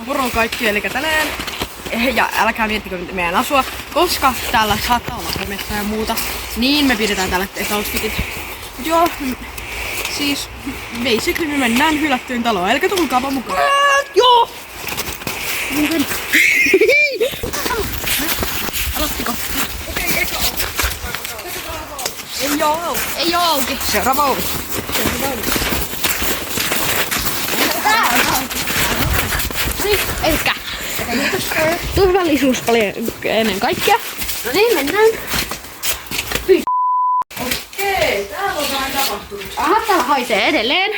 Moro kaikki, eli tänään, ja älkää miettikö meidän asua, koska täällä saattaa olla pimettä ja muuta, niin me pidetään täällä etäoutfitit. Mut joo, siis basically me mennään hylättyyn taloon, eli tulkaapa mukaan. Joo! Aloittiko? Ei oo auki. Seuraava ovi. Elikkä turvallisuus paljon ennen kaikkea. No niin, mennään. Okei, täällä on vähän tapahtunut. Aha, täällä haisee edelleen.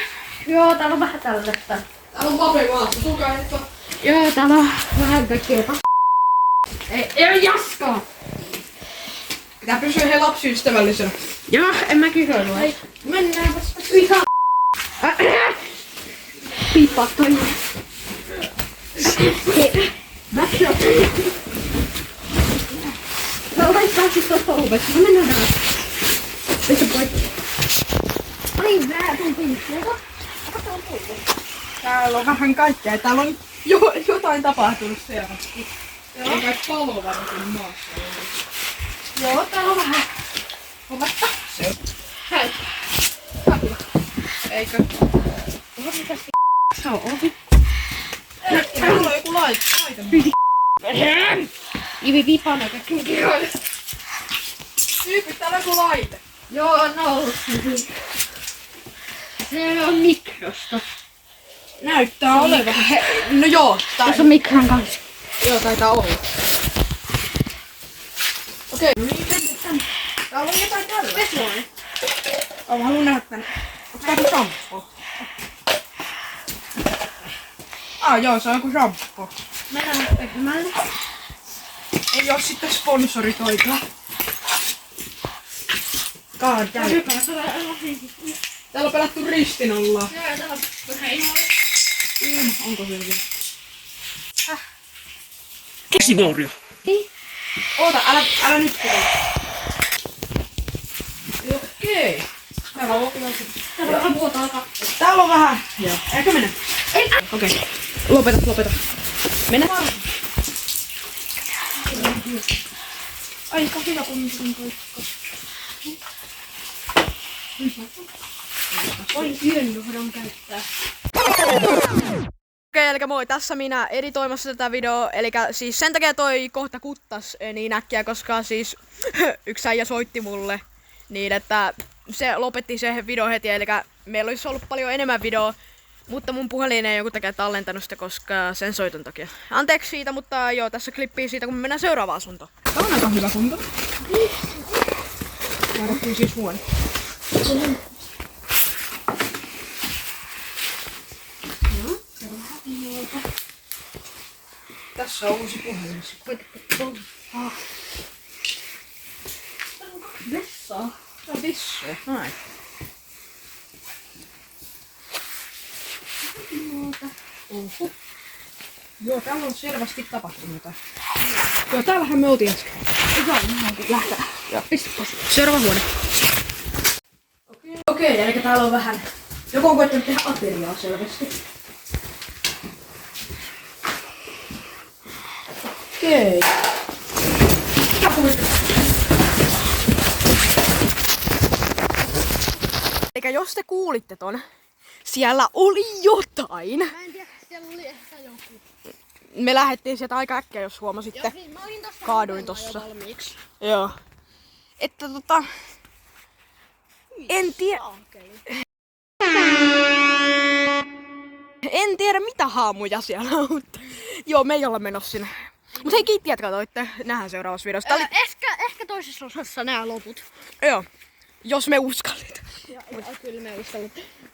Joo, täällä on vähän tällaista. Täällä on pape maassa, tulkaa nyt. Joo, täällä on vähän kaikkea. Ei jaskaa! Pitää pysyä he lapsiystävällisenä. Joo, en mä kysynyt. Mennäänpäs. Ihan. Piippaa toinen. No laittaa siis tosta ovesta. No mennään tähän. Pese poikki. Ai vähän tuntuu. Täällä on vähän kaikkea. Täällä on jotain tapahtunut selvästi. Täällä on kaikki palovarokin maassa. Joo, täällä on vähän. Ovetta. Se on. Hei. Eikö? Se on ovi. Täällä on joku laite. Ivi vipana kaikki kiroille. Tyypit, täällä on joku laite. Joo, on ollut. Se on mikrosta. Näyttää olevan. No joo. Tässä on mikron kanssa. Joo, taitaa olla. Okei. No niin, tänne. Täällä on jotain tällä. Pesuaine. Mä haluun nähdä tänne. Otetaanko shampoo? Joo, se on joku shampoo. Mennään pehmälle. Ei oo sitten sponsoritoikaa. Täällä on pelattu ristinollaa. Joo, täällä on vähän ihan. Onko se vielä? Käsivuorio. Oota, älä nyt tule. Okei. Täällä on Täällä on vuotaa katto. Täällä on vähän. Joo. Eikö mennä? Okei. Lopeta. Mennä. Aika hyvä kun paikka. Voin yönjohdon käyttää. Okei, eli moi, tässä minä editoimassa tätä videoa, eli siis sen takia toi kohta kuttas niin äkkiä, koska siis yksi äijä soitti mulle, niin että se lopetti se video heti, eli meillä olisi ollut paljon enemmän videoa, mutta mun puhelin ei joku takia tallentanut sitä, koska sen soiton takia. Anteeksi siitä, mutta joo, tässä klippii siitä, kun me mennään seuraavaan asuntoon. Tää on aika hyvä kunto. Vaihdettiin siis huone. Tässä on uusi puhelin. Vessaa. Tää on tissuja. Noin. Oho. Joo, täällä on selvästi tapahtunut jotain. Joo, täällähän me oltiin äsken. Lähtää. Joo, pistä pois. Seuraava huone. Okei, eli täällä on vähän. Joku on koittanut tehdä ateriaa selvästi. Okei. Eikä jos te kuulitte ton, siellä oli jotain. Mä en tiedä, siellä oli ehkä joku. Me lähdettiin sieltä aika äkkiä, jos huomasitte. Niin, mä olin tossa Kaaduin jo tossa. valmiiksi. Joo. Että en tiedä. En tiedä mitä haamuja siellä on, mutta joo, me ei olla menossa sinne. Mut hei, kiitti, että katsoitte. Nähdään seuraavassa videossa. Ehkä toisessa osassa nää loput. Joo, jos me uskallit. Kyllä me uskallat.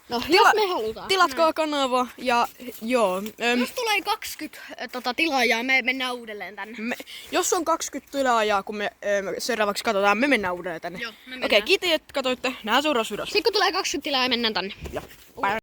No, jos me halutaan. Tilatkaa kanava ja joo. Jos tulee 20 tilaajaa, me mennään uudelleen tänne. Jos on 20 tilaajaa, kun me seuraavaksi katsotaan, me mennään uudelleen tänne. Joo, me mennään. Okei, kiitti, että katsoitte. Nähdään seuraavassa videossa. Sitten kun tulee 20 tilaajaa, mennään tänne. Ja.